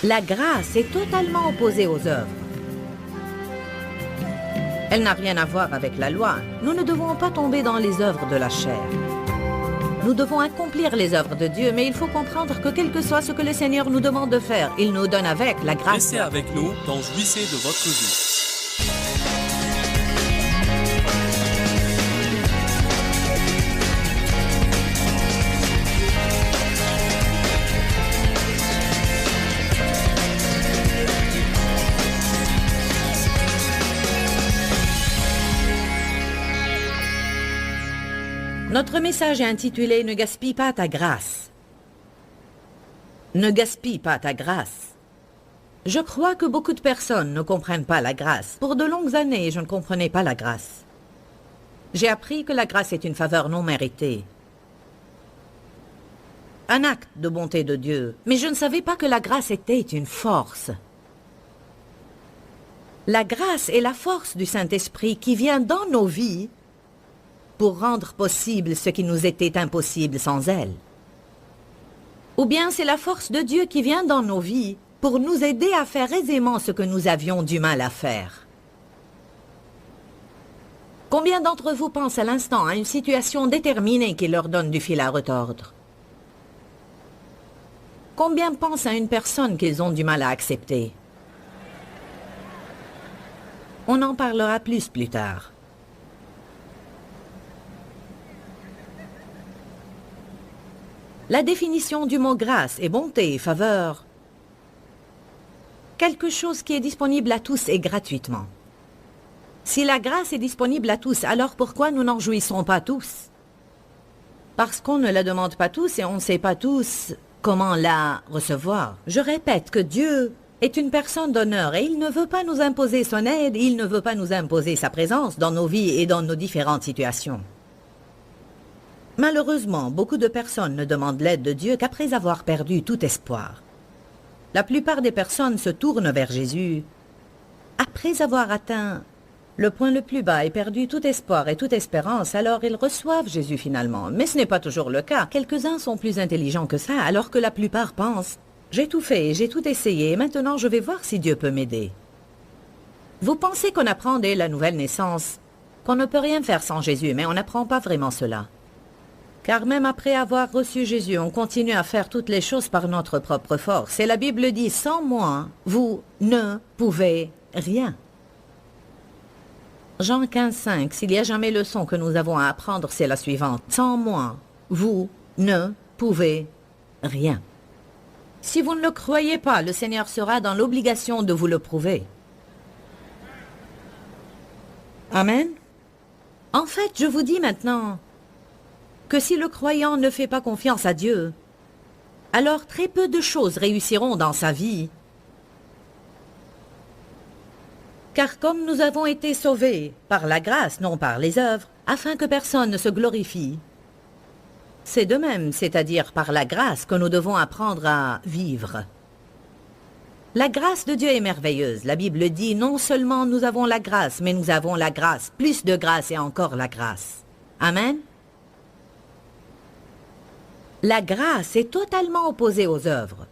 La grâce est totalement opposée aux œuvres. Elle n'a rien à voir avec la loi. Nous ne devons pas tomber dans les œuvres de la chair. Nous devons accomplir les œuvres de Dieu, mais il faut comprendre que quel que soit ce que le Seigneur nous demande de faire, il nous donne avec la grâce. Restez avec nous dans Jouissez de votre vie. Notre message est intitulé « Ne gaspille pas ta grâce ». Ne gaspille pas ta grâce. Je crois que beaucoup de personnes ne comprennent pas la grâce. Pour de longues années, je ne comprenais pas la grâce. J'ai appris que la grâce est une faveur non méritée. Un acte de bonté de Dieu. Mais je ne savais pas que la grâce était une force. La grâce est la force du Saint-Esprit qui vient dans nos vies pour rendre possible ce qui nous était impossible sans elle. Ou bien c'est la force de Dieu qui vient dans nos vies pour nous aider à faire aisément ce que nous avions du mal à faire. Combien d'entre vous pensent à l'instant à une situation déterminée qui leur donne du fil à retordre? Combien pensent à une personne qu'ils ont du mal à accepter? On en parlera plus tard. La définition du mot grâce est bonté et faveur. Quelque chose qui est disponible à tous et gratuitement. Si la grâce est disponible à tous, alors pourquoi nous n'en jouissons pas tous? Parce qu'on ne la demande pas tous et on ne sait pas tous comment la recevoir. Je répète que Dieu est une personne d'honneur et il ne veut pas nous imposer son aide, il ne veut pas nous imposer sa présence dans nos vies et dans nos différentes situations. Malheureusement, beaucoup de personnes ne demandent l'aide de Dieu qu'après avoir perdu tout espoir. La plupart des personnes se tournent vers Jésus après avoir atteint le point le plus bas et perdu tout espoir et toute espérance, alors ils reçoivent Jésus finalement. Mais ce n'est pas toujours le cas. Quelques-uns sont plus intelligents que ça, alors que la plupart pensent « J'ai tout fait, j'ai tout essayé, et maintenant je vais voir si Dieu peut m'aider. » Vous pensez qu'on apprend dès la nouvelle naissance qu'on ne peut rien faire sans Jésus, mais on n'apprend pas vraiment cela. Car même après avoir reçu Jésus, on continue à faire toutes les choses par notre propre force. Et la Bible dit, sans moi, vous ne pouvez rien. Jean 15,5, s'il y a jamais leçon que nous avons à apprendre, c'est la suivante. Sans moi, vous ne pouvez rien. Si vous ne le croyez pas, le Seigneur sera dans l'obligation de vous le prouver. Amen. En fait, je vous dis maintenant que si le croyant ne fait pas confiance à Dieu, alors très peu de choses réussiront dans sa vie. Car comme nous avons été sauvés par la grâce, non par les œuvres, afin que personne ne se glorifie, c'est de même, c'est-à-dire par la grâce, que nous devons apprendre à vivre. La grâce de Dieu est merveilleuse. La Bible dit, non seulement nous avons la grâce, mais nous avons la grâce, plus de grâce et encore la grâce. Amen. La grâce est totalement opposée aux œuvres.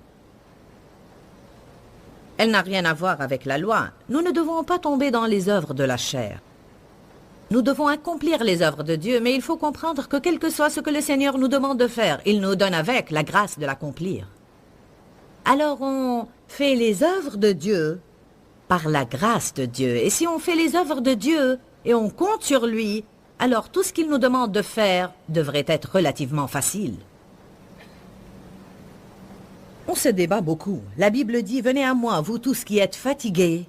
Elle n'a rien à voir avec la loi. Nous ne devons pas tomber dans les œuvres de la chair. Nous devons accomplir les œuvres de Dieu, mais il faut comprendre que quel que soit ce que le Seigneur nous demande de faire, il nous donne avec la grâce de l'accomplir. Alors on fait les œuvres de Dieu par la grâce de Dieu. Et si on fait les œuvres de Dieu et on compte sur lui, alors tout ce qu'il nous demande de faire devrait être relativement facile. On se débat beaucoup. La Bible dit, venez à moi, vous tous qui êtes fatigués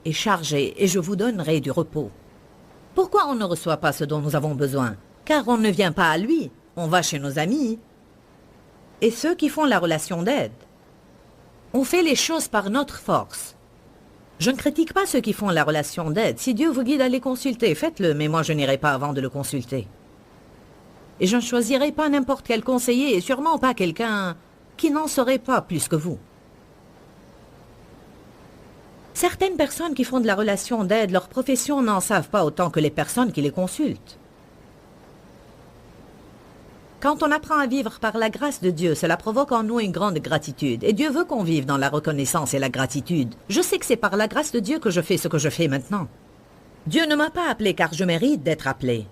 et chargés, et je vous donnerai du repos. Pourquoi on ne reçoit pas ce dont nous avons besoin? Car on ne vient pas à lui, on va chez nos amis et ceux qui font la relation d'aide. On fait les choses par notre force. Je ne critique pas ceux qui font la relation d'aide. Si Dieu vous guide à les consulter, faites-le, mais moi je n'irai pas avant de le consulter. Et je ne choisirai pas n'importe quel conseiller, et sûrement pas quelqu'un qui n'en saurait pas plus que vous. Certaines personnes qui font de la relation d'aide, leur profession n'en savent pas autant que les personnes qui les consultent. Quand on apprend à vivre par la grâce de Dieu, cela provoque en nous une grande gratitude. Et Dieu veut qu'on vive dans la reconnaissance et la gratitude. Je sais que c'est par la grâce de Dieu que je fais ce que je fais maintenant. Dieu ne m'a pas appelé car je mérite d'être appelé,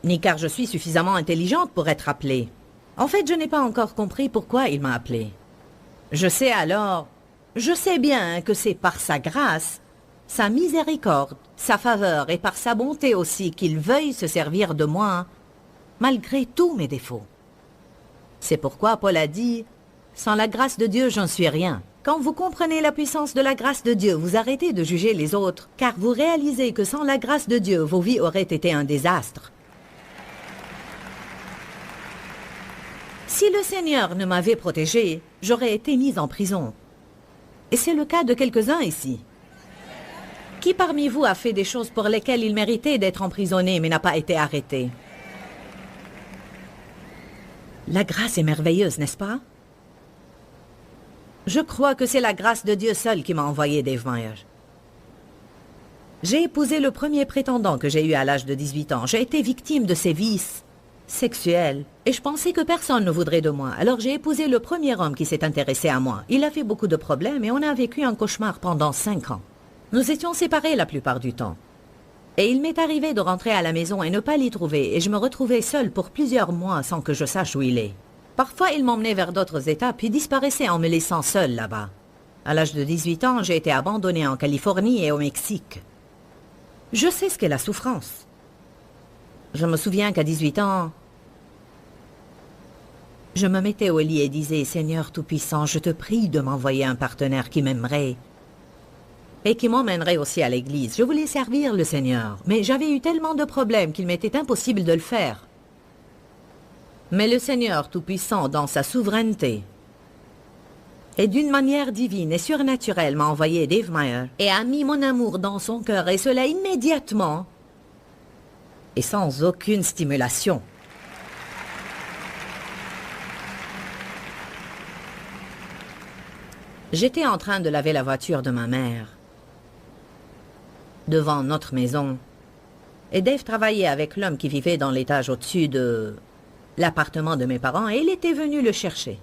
ni car je suis suffisamment intelligente pour être appelée. En fait, je n'ai pas encore compris pourquoi il m'a appelée. Je sais bien que c'est par sa grâce, sa miséricorde, sa faveur et par sa bonté aussi qu'il veuille se servir de moi, malgré tous mes défauts. C'est pourquoi Paul a dit « Sans la grâce de Dieu, j'en suis rien ». Quand vous comprenez la puissance de la grâce de Dieu, vous arrêtez de juger les autres, car vous réalisez que sans la grâce de Dieu, vos vies auraient été un désastre. Si le Seigneur ne m'avait protégé, j'aurais été mise en prison. Et c'est le cas de quelques-uns ici. Qui parmi vous a fait des choses pour lesquelles il méritait d'être emprisonné mais n'a pas été arrêté? La grâce est merveilleuse, n'est-ce pas? Je crois que c'est la grâce de Dieu seul qui m'a envoyé Dave Meyer. J'ai épousé le premier prétendant que j'ai eu à l'âge de 18 ans. J'ai été victime de ses vices sexuels et je pensais que personne ne voudrait de moi. Alors j'ai épousé le premier homme qui s'est intéressé à moi. Il a fait beaucoup de problèmes et on a vécu un cauchemar pendant 5 ans. Nous étions séparés la plupart du temps. Et il m'est arrivé de rentrer à la maison et ne pas l'y trouver, et je me retrouvais seule pour plusieurs mois sans que je sache où il est. Parfois, il m'emmenait vers d'autres États, puis disparaissait en me laissant seule là-bas. À l'âge de 18 ans, j'ai été abandonnée en Californie et au Mexique. Je sais ce qu'est la souffrance. Je me souviens qu'à 18 ans, je me mettais au lit et disais « Seigneur Tout-Puissant, je te prie de m'envoyer un partenaire qui m'aimerait. » et qui m'emmènerait aussi à l'église. Je voulais servir le Seigneur, mais j'avais eu tellement de problèmes qu'il m'était impossible de le faire. Mais le Seigneur Tout-Puissant, dans sa souveraineté, et d'une manière divine et surnaturelle, m'a envoyé Dave Meyer et a mis mon amour dans son cœur, et cela immédiatement, et sans aucune stimulation. J'étais en train de laver la voiture de ma mère devant notre maison, et Dave travaillait avec l'homme qui vivait dans l'étage au-dessus de l'appartement de mes parents, et il était venu le chercher.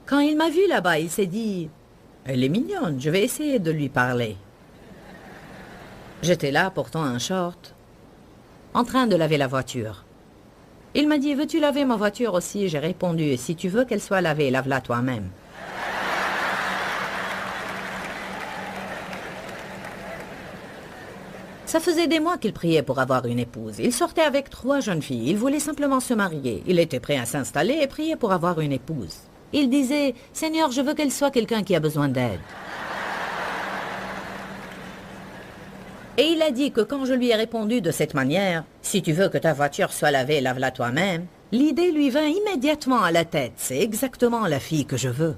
Quand il m'a vu là-bas, il s'est dit « Elle est mignonne, je vais essayer de lui parler. » J'étais là, portant un short, en train de laver la voiture. Il m'a dit « Veux-tu laver ma voiture aussi ?» J'ai répondu « Si tu veux qu'elle soit lavée, lave-la toi-même. » Ça faisait des mois qu'il priait pour avoir une épouse. Il sortait avec 3 jeunes filles. Il voulait simplement se marier. Il était prêt à s'installer et prier pour avoir une épouse. Il disait « Seigneur, je veux qu'elle soit quelqu'un qui a besoin d'aide. » Et il a dit que quand je lui ai répondu de cette manière « Si tu veux que ta voiture soit lavée, lave-la toi-même », l'idée lui vint immédiatement à la tête. C'est exactement la fille que je veux.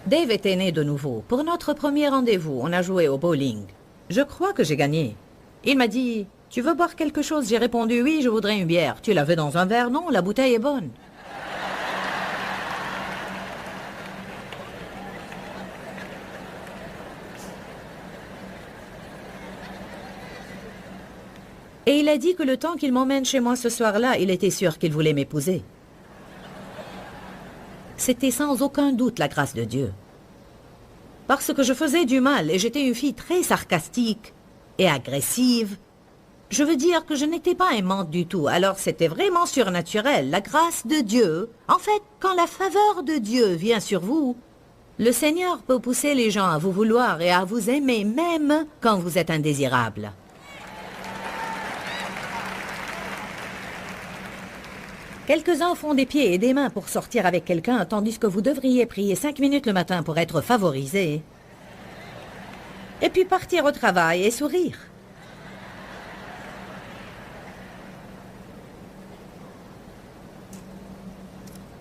Dave était né de nouveau. Pour notre premier rendez-vous, on a joué au bowling. Je crois que j'ai gagné. Il m'a dit « Tu veux boire quelque chose ?» J'ai répondu « Oui, je voudrais une bière. » Tu la veux dans un verre? Non, la bouteille est bonne. Et il a dit que le temps qu'il m'emmène chez moi ce soir-là, il était sûr qu'il voulait m'épouser. C'était sans aucun doute la grâce de Dieu. Parce que je faisais du mal et j'étais une fille très sarcastique et agressive. Je veux dire que je n'étais pas aimante du tout, alors c'était vraiment surnaturel, la grâce de Dieu. En fait, quand la faveur de Dieu vient sur vous, le Seigneur peut pousser les gens à vous vouloir et à vous aimer même quand vous êtes indésirable. Quelques-uns font des pieds et des mains pour sortir avec quelqu'un, tandis que vous devriez prier 5 minutes le matin pour être favorisé. Et puis partir au travail et sourire.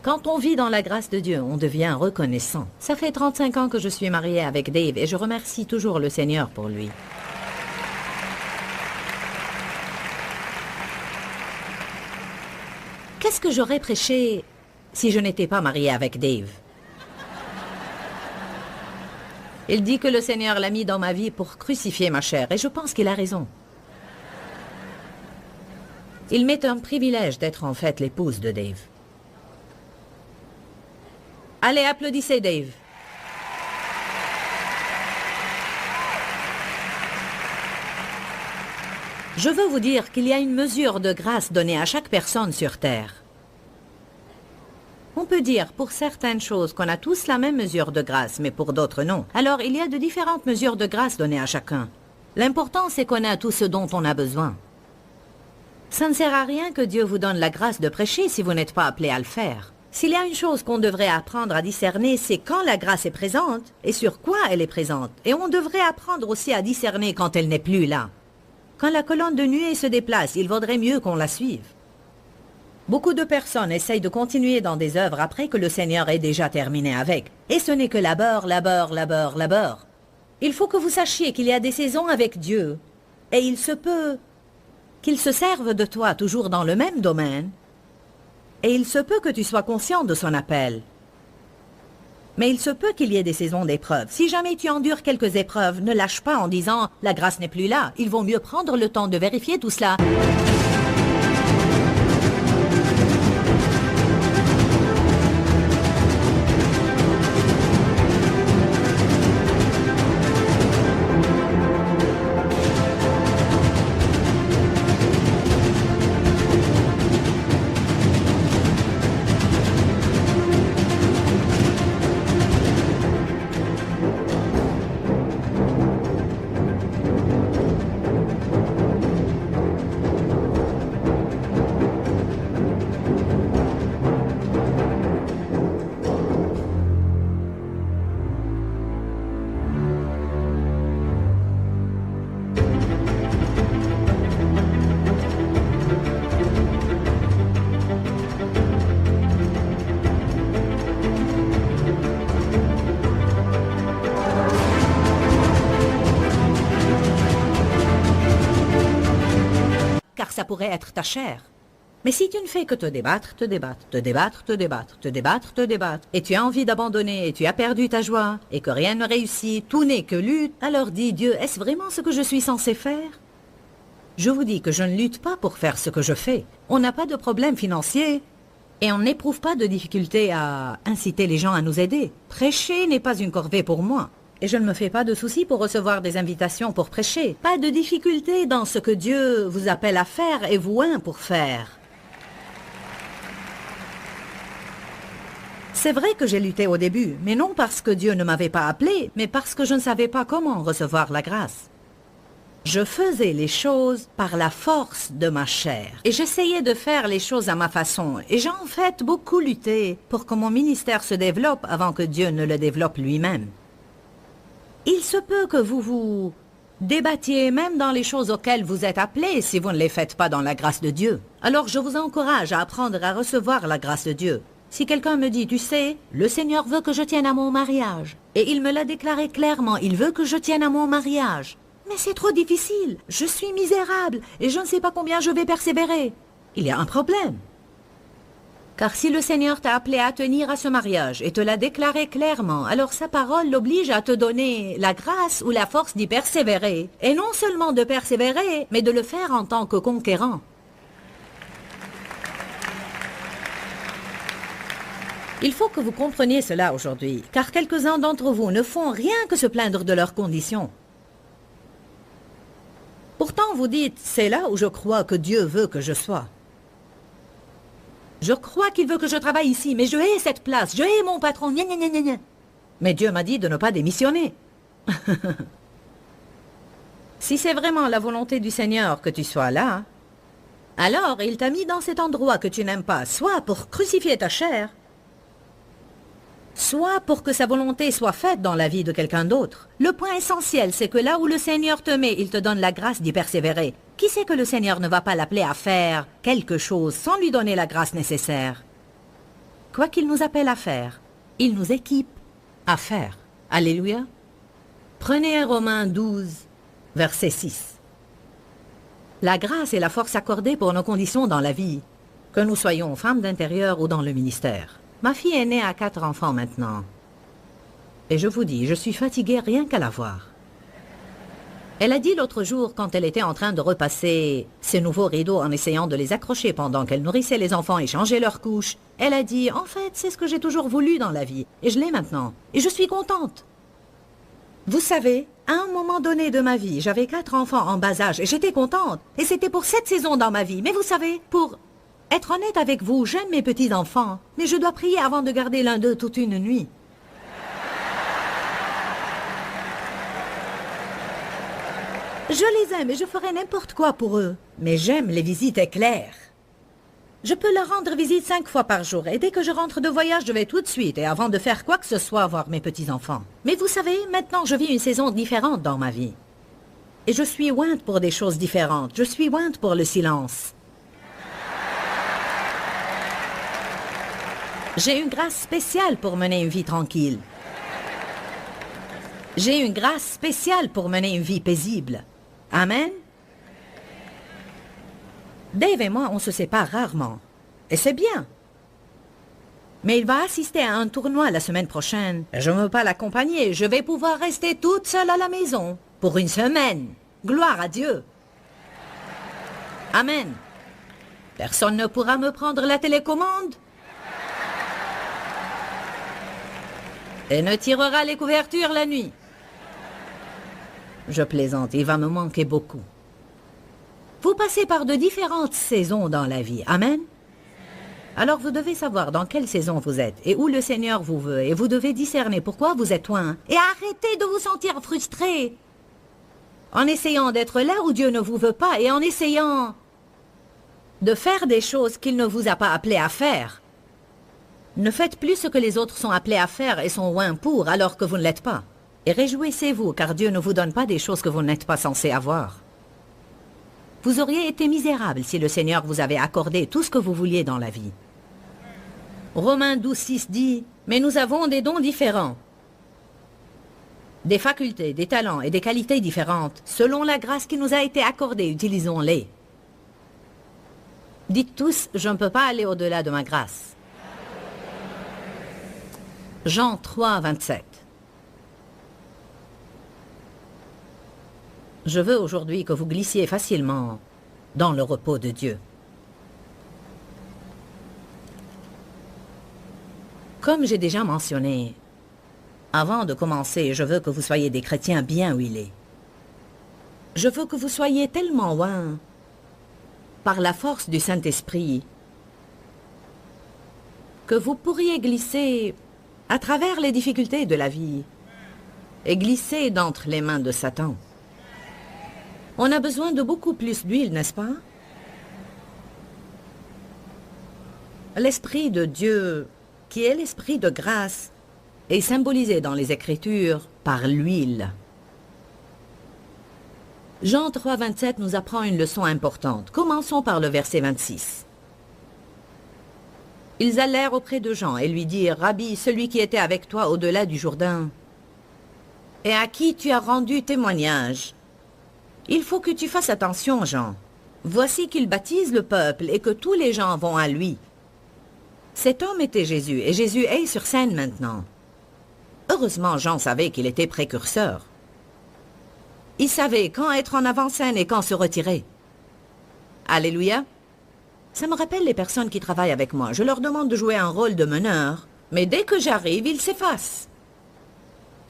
Quand on vit dans la grâce de Dieu, on devient reconnaissant. Ça fait 35 ans que je suis mariée avec Dave et je remercie toujours le Seigneur pour lui. Qu'est-ce que j'aurais prêché si je n'étais pas mariée avec Dave? Il dit que le Seigneur l'a mis dans ma vie pour crucifier ma chair, et je pense qu'il a raison. Il m'est un privilège d'être en fait l'épouse de Dave. Allez, applaudissez Dave. Je veux vous dire qu'il y a une mesure de grâce donnée à chaque personne sur Terre. On peut dire pour certaines choses qu'on a tous la même mesure de grâce, mais pour d'autres non. Alors il y a de différentes mesures de grâce données à chacun. L'important c'est qu'on a tout ce dont on a besoin. Ça ne sert à rien que Dieu vous donne la grâce de prêcher si vous n'êtes pas appelé à le faire. S'il y a une chose qu'on devrait apprendre à discerner, c'est quand la grâce est présente et sur quoi elle est présente. Et on devrait apprendre aussi à discerner quand elle n'est plus là. Quand la colonne de nuée se déplace, il vaudrait mieux qu'on la suive. Beaucoup de personnes essayent de continuer dans des œuvres après que le Seigneur ait déjà terminé avec. Et ce n'est que labeur, labeur, labeur, labeur. Il faut que vous sachiez qu'il y a des saisons avec Dieu. Et il se peut qu'il se serve de toi toujours dans le même domaine. Et il se peut que tu sois conscient de son appel. Mais il se peut qu'il y ait des saisons d'épreuves. Si jamais tu endures quelques épreuves, ne lâche pas en disant « la grâce n'est plus là ». Il vaut mieux prendre le temps de vérifier tout cela. Car ça pourrait être ta chair. Mais si tu ne fais que te débattre, te débattre, te débattre, te débattre, te débattre, te débattre, et tu as envie d'abandonner, et tu as perdu ta joie, et que rien ne réussit, tout n'est que lutte, alors dis Dieu, est-ce vraiment ce que je suis censé faire? Je vous dis que je ne lutte pas pour faire ce que je fais. On n'a pas de problème financier, et on n'éprouve pas de difficulté à inciter les gens à nous aider. Prêcher n'est pas une corvée pour moi. Et je ne me fais pas de soucis pour recevoir des invitations pour prêcher. Pas de difficulté dans ce que Dieu vous appelle à faire et vous oint pour faire. C'est vrai que j'ai lutté au début, mais non parce que Dieu ne m'avait pas appelé, mais parce que je ne savais pas comment recevoir la grâce. Je faisais les choses par la force de ma chair. Et j'essayais de faire les choses à ma façon. Et j'ai en fait beaucoup lutté pour que mon ministère se développe avant que Dieu ne le développe lui-même. Il se peut que vous vous débattiez même dans les choses auxquelles vous êtes appelés si vous ne les faites pas dans la grâce de Dieu. Alors je vous encourage à apprendre à recevoir la grâce de Dieu. Si quelqu'un me dit, tu sais, le Seigneur veut que je tienne à mon mariage. Et il me l'a déclaré clairement, il veut que je tienne à mon mariage. Mais c'est trop difficile, je suis misérable et je ne sais pas combien je vais persévérer. Il y a un problème. Car si le Seigneur t'a appelé à tenir à ce mariage et te l'a déclaré clairement, alors sa parole l'oblige à te donner la grâce ou la force d'y persévérer. Et non seulement de persévérer, mais de le faire en tant que conquérant. Il faut que vous compreniez cela aujourd'hui, car quelques-uns d'entre vous ne font rien que se plaindre de leurs conditions. Pourtant vous dites, c'est là où je crois que Dieu veut que je sois. Je crois qu'il veut que je travaille ici, mais je hais cette place, je hais mon patron, gna gna gna gna gna. Mais Dieu m'a dit de ne pas démissionner. Si c'est vraiment la volonté du Seigneur que tu sois là, alors il t'a mis dans cet endroit que tu n'aimes pas, soit pour crucifier ta chair, soit pour que sa volonté soit faite dans la vie de quelqu'un d'autre. Le point essentiel, c'est que là où le Seigneur te met, il te donne la grâce d'y persévérer. Qui sait que le Seigneur ne va pas l'appeler à faire quelque chose sans lui donner la grâce nécessaire? Quoi qu'il nous appelle à faire, il nous équipe à faire. Alléluia. Prenez Romains 12, verset 6. La grâce est la force accordée pour nos conditions dans la vie, que nous soyons femmes d'intérieur ou dans le ministère. Ma fille est née à 4 enfants maintenant. Et je vous dis, je suis fatiguée rien qu'à la voir. Elle a dit l'autre jour, quand elle était en train de repasser ses nouveaux rideaux en essayant de les accrocher pendant qu'elle nourrissait les enfants et changeait leurs couches, elle a dit, en fait, c'est ce que j'ai toujours voulu dans la vie, et je l'ai maintenant, et je suis contente. Vous savez, à un moment donné de ma vie, j'avais 4 enfants en bas âge, et j'étais contente, et c'était pour cette saison dans ma vie, mais vous savez, pour être honnête avec vous, j'aime mes petits-enfants, mais je dois prier avant de garder l'un d'eux toute une nuit. Je les aime et je ferai n'importe quoi pour eux. Mais j'aime les visites éclairs. Je peux leur rendre visite 5 fois par jour. Et dès que je rentre de voyage, je vais tout de suite. Et avant de faire quoi que ce soit, voir mes petits-enfants. Mais vous savez, maintenant, je vis une saison différente dans ma vie. Et je suis ointe pour des choses différentes. Je suis ointe pour le silence. J'ai une grâce spéciale pour mener une vie tranquille. J'ai une grâce spéciale pour mener une vie paisible. Amen. Dave et moi, on se sépare rarement. Et c'est bien. Mais il va assister à un tournoi la semaine prochaine. Je ne veux pas l'accompagner. Je vais pouvoir rester toute seule à la maison. Pour une semaine. Gloire à Dieu. Amen. Personne ne pourra me prendre la télécommande. Et ne tirera les couvertures la nuit. Je plaisante, il va me manquer beaucoup. Vous passez par de différentes saisons dans la vie. Amen. Alors vous devez savoir dans quelle saison vous êtes et où le Seigneur vous veut. Et vous devez discerner pourquoi vous êtes loin. Et arrêtez de vous sentir frustré. En essayant d'être là où Dieu ne vous veut pas et en essayant de faire des choses qu'il ne vous a pas appelé à faire. Ne faites plus ce que les autres sont appelés à faire et sont loin pour alors que vous ne l'êtes pas. Et réjouissez-vous, car Dieu ne vous donne pas des choses que vous n'êtes pas censé avoir. Vous auriez été misérable si le Seigneur vous avait accordé tout ce que vous vouliez dans la vie. Romains 12:6 dit, « Mais nous avons des dons différents, des facultés, des talents et des qualités différentes. Selon la grâce qui nous a été accordée, utilisons-les. » Dites tous, « Je ne peux pas aller au-delà de ma grâce. » Jean 3:27. Je veux aujourd'hui que vous glissiez facilement dans le repos de Dieu. Comme j'ai déjà mentionné, avant de commencer, je veux que vous soyez des chrétiens bien huilés. Je veux que vous soyez tellement loin par la force du Saint-Esprit que vous pourriez glisser à travers les difficultés de la vie et glisser d'entre les mains de Satan. On a besoin de beaucoup plus d'huile, n'est-ce pas? L'Esprit de Dieu, qui est l'Esprit de grâce, est symbolisé dans les Écritures par l'huile. Jean 3:27 nous apprend une leçon importante. Commençons par le verset 26. Ils allèrent auprès de Jean et lui dirent, « Rabbi, celui qui était avec toi au-delà du Jourdain, et à qui tu as rendu témoignage. Il faut que tu fasses attention, Jean. Voici qu'il baptise le peuple et que tous les gens vont à lui. » Cet homme était Jésus, et Jésus est sur scène maintenant. Heureusement, Jean savait qu'il était précurseur. Il savait quand être en avant-scène et quand se retirer. Alléluia. Ça me rappelle les personnes qui travaillent avec moi. Je leur demande de jouer un rôle de meneur, mais dès que j'arrive, ils s'effacent.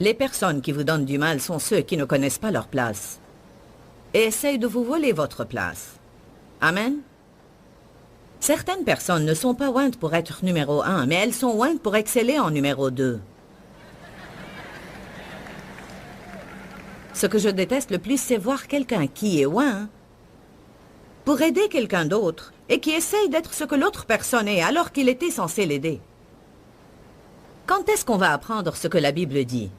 Les personnes qui vous donnent du mal sont ceux qui ne connaissent pas leur place et essayent de vous voler votre place. Amen. Certaines personnes ne sont pas ointes pour être numéro 1, mais elles sont ointes pour exceller en numéro 2. Ce que je déteste le plus, c'est voir quelqu'un qui est oint pour aider quelqu'un d'autre et qui essaye d'être ce que l'autre personne est alors qu'il était censé l'aider. Quand est-ce qu'on va apprendre ce que la Bible dit?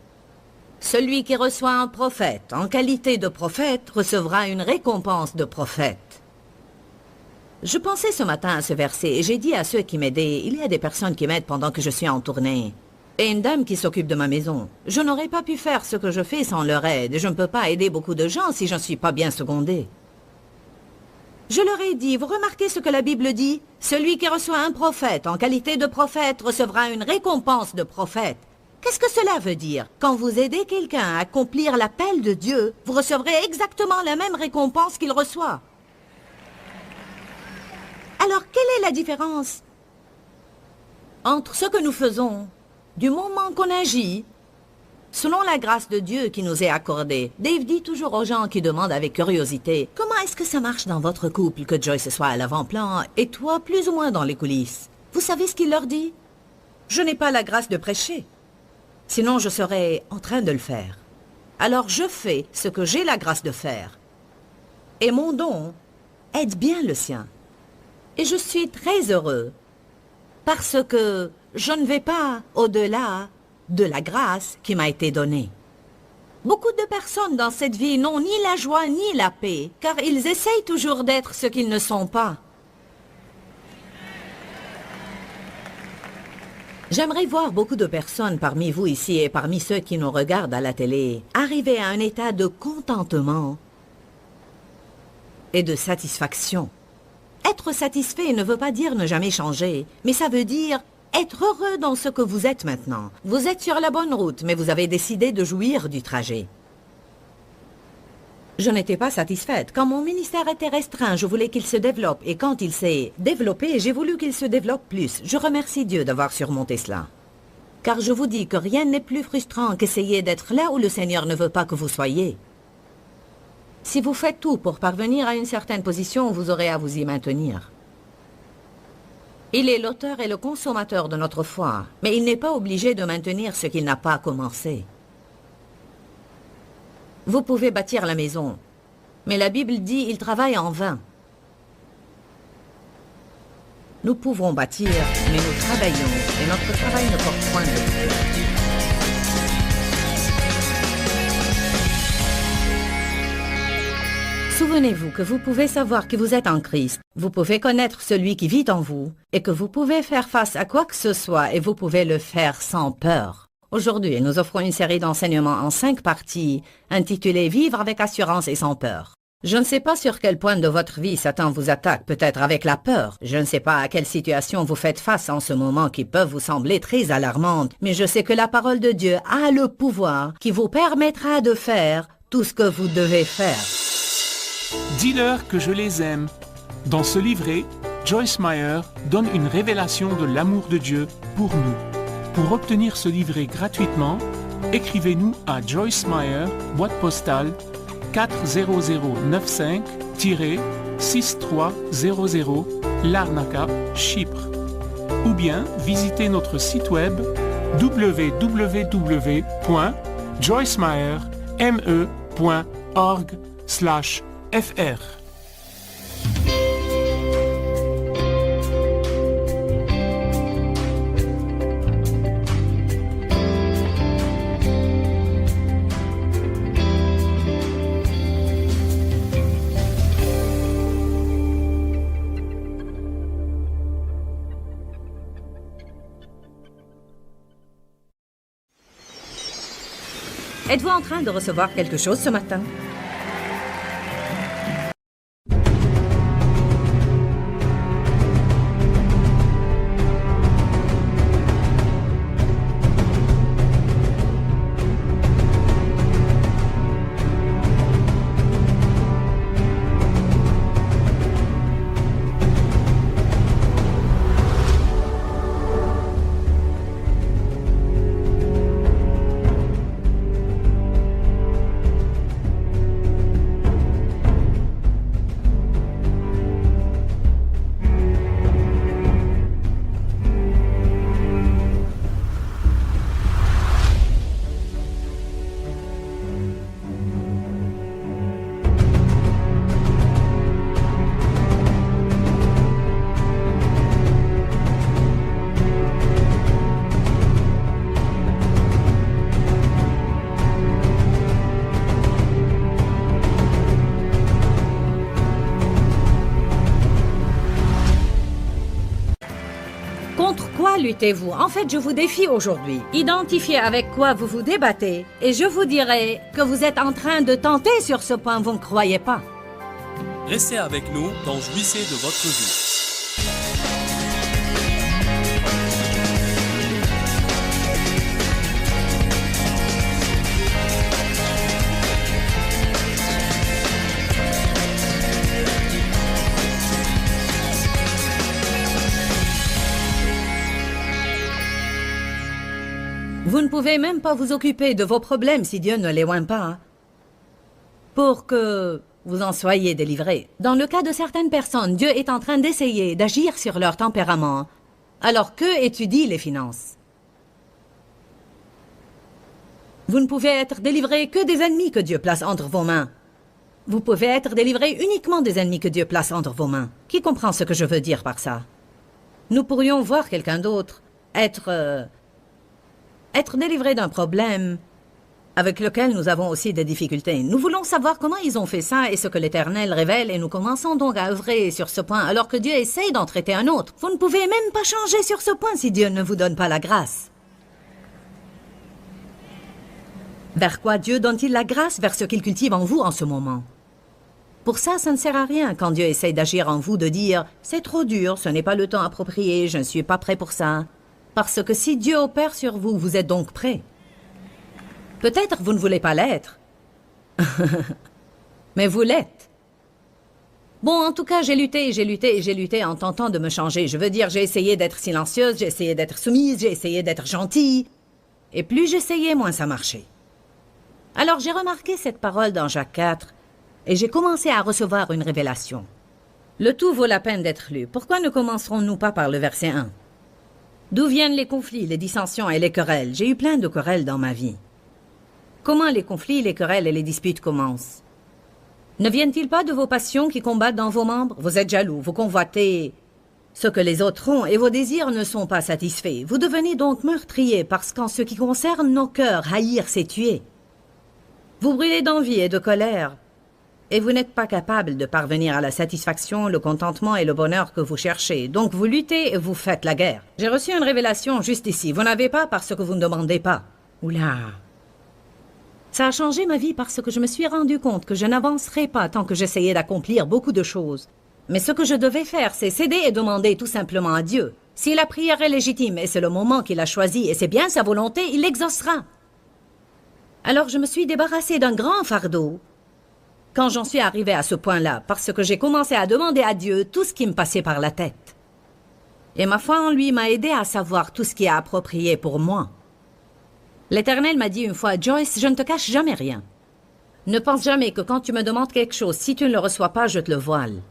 Celui qui reçoit un prophète en qualité de prophète recevra une récompense de prophète. Je pensais ce matin à ce verset et j'ai dit à ceux qui m'aidaient, il y a des personnes qui m'aident pendant que je suis en tournée. Et une dame qui s'occupe de ma maison. Je n'aurais pas pu faire ce que je fais sans leur aide. Et je ne peux pas aider beaucoup de gens si je ne suis pas bien secondée. Je leur ai dit, vous remarquez ce que la Bible dit? Celui qui reçoit un prophète en qualité de prophète recevra une récompense de prophète. Qu'est-ce que cela veut dire? Quand vous aidez quelqu'un à accomplir l'appel de Dieu, vous recevrez exactement la même récompense qu'il reçoit. Alors, quelle est la différence entre ce que nous faisons, du moment qu'on agit, selon la grâce de Dieu qui nous est accordée? Dave dit toujours aux gens qui demandent avec curiosité, comment est-ce que ça marche dans votre couple que Joyce soit à l'avant-plan et toi plus ou moins dans les coulisses? Vous savez ce qu'il leur dit? Je n'ai pas la grâce de prêcher. Sinon, je serais en train de le faire. Alors, je fais ce que j'ai la grâce de faire. Et mon don aide bien le sien. Et je suis très heureux. Parce que je ne vais pas au-delà de la grâce qui m'a été donnée. Beaucoup de personnes dans cette vie n'ont ni la joie ni la paix, car ils essayent toujours d'être ce qu'ils ne sont pas. J'aimerais voir beaucoup de personnes parmi vous ici et parmi ceux qui nous regardent à la télé arriver à un état de contentement et de satisfaction. Être satisfait ne veut pas dire ne jamais changer, mais ça veut dire être heureux dans ce que vous êtes maintenant. Vous êtes sur la bonne route, mais vous avez décidé de jouir du trajet. Je n'étais pas satisfaite. Quand mon ministère était restreint, je voulais qu'il se développe. Et quand il s'est développé, j'ai voulu qu'il se développe plus. Je remercie Dieu d'avoir surmonté cela. Car je vous dis que rien n'est plus frustrant qu'essayer d'être là où le Seigneur ne veut pas que vous soyez. Si vous faites tout pour parvenir à une certaine position, vous aurez à vous y maintenir. Il est l'auteur et le consommateur de notre foi, mais il n'est pas obligé de maintenir ce qu'il n'a pas commencé. Vous pouvez bâtir la maison, mais la Bible dit « il travaille en vain ». Nous pouvons bâtir, mais nous travaillons, et notre travail ne porte point de fruits. Souvenez-vous que vous pouvez savoir que vous êtes en Christ, vous pouvez connaître celui qui vit en vous, et que vous pouvez faire face à quoi que ce soit, et vous pouvez le faire sans peur. Aujourd'hui, nous offrons une série d'enseignements en 5 parties, intitulée « Vivre avec assurance et sans peur ». Je ne sais pas sur quel point de votre vie Satan vous attaque, peut-être avec la peur. Je ne sais pas à quelle situation vous faites face en ce moment qui peuvent vous sembler très alarmantes, mais je sais que la parole de Dieu a le pouvoir qui vous permettra de faire tout ce que vous devez faire. Dis-leur que je les aime. Dans ce livret, Joyce Meyer donne une révélation de l'amour de Dieu pour nous. Pour obtenir ce livret gratuitement, écrivez-nous à Joyce Meyer, boîte postale 40095-6300, Larnaca, Chypre. Ou bien visitez notre site web www.joycemeyer.org/fr. Êtes-vous en train de recevoir quelque chose ce matin? Contre quoi luttez-vous? En fait, je vous défie aujourd'hui. Identifiez avec quoi vous vous débattez et je vous dirai que vous êtes en train de tenter sur ce point, vous ne croyez pas. Restez avec nous dans Jouissez de votre vie. Vous ne pouvez même pas vous occuper de vos problèmes si Dieu ne les oint pas, pour que vous en soyez délivrés. Dans le cas de certaines personnes, Dieu est en train d'essayer d'agir sur leur tempérament, alors qu'eux étudient les finances. Vous ne pouvez être délivré que des ennemis que Dieu place entre vos mains. Vous pouvez être délivré uniquement des ennemis que Dieu place entre vos mains. Qui comprend ce que je veux dire par ça? Nous pourrions voir quelqu'un d'autre être délivré d'un problème avec lequel nous avons aussi des difficultés. Nous voulons savoir comment ils ont fait ça et ce que l'Éternel révèle, et nous commençons donc à œuvrer sur ce point alors que Dieu essaye d'en traiter un autre. Vous ne pouvez même pas changer sur ce point si Dieu ne vous donne pas la grâce. Vers quoi Dieu donne-t-il la grâce? Vers ce qu'il cultive en vous en ce moment. Pour ça ne sert à rien quand Dieu essaye d'agir en vous de dire « c'est trop dur, ce n'est pas le temps approprié, je ne suis pas prêt pour ça ». Parce que si Dieu opère sur vous, vous êtes donc prêt. Peut-être vous ne voulez pas l'être. Mais vous l'êtes. Bon, en tout cas, j'ai lutté en tentant de me changer. Je veux dire, j'ai essayé d'être silencieuse, j'ai essayé d'être soumise, j'ai essayé d'être gentille. Et plus j'essayais, moins ça marchait. Alors j'ai remarqué cette parole dans Jacques 4 et j'ai commencé à recevoir une révélation. Le tout vaut la peine d'être lu. Pourquoi ne commencerons-nous pas par le verset 1? D'où viennent les conflits, les dissensions et les querelles? J'ai eu plein de querelles dans ma vie. Comment les conflits, les querelles et les disputes commencent? Ne viennent-ils pas de vos passions qui combattent dans vos membres? Vous êtes jaloux, vous convoitez ce que les autres ont et vos désirs ne sont pas satisfaits. Vous devenez donc meurtriers parce qu'en ce qui concerne nos cœurs, haïr c'est tuer. Vous brûlez d'envie et de colère, et vous n'êtes pas capable de parvenir à la satisfaction, le contentement et le bonheur que vous cherchez. Donc vous luttez et vous faites la guerre. J'ai reçu une révélation juste ici. Vous n'avez pas parce que vous ne demandez pas. Oula! Ça a changé ma vie parce que je me suis rendu compte que je n'avancerais pas tant que j'essayais d'accomplir beaucoup de choses. Mais ce que je devais faire, c'est céder et demander tout simplement à Dieu. Si la prière est légitime et c'est le moment qu'il a choisi et c'est bien sa volonté, il l'exaucera. Alors je me suis débarrassée d'un grand fardeau quand j'en suis arrivée à ce point-là, parce que j'ai commencé à demander à Dieu tout ce qui me passait par la tête. Et ma foi en lui m'a aidé à savoir tout ce qui est approprié pour moi. L'Éternel m'a dit une fois, « Joyce, je ne te cache jamais rien. Ne pense jamais que quand tu me demandes quelque chose, si tu ne le reçois pas, je te le voile.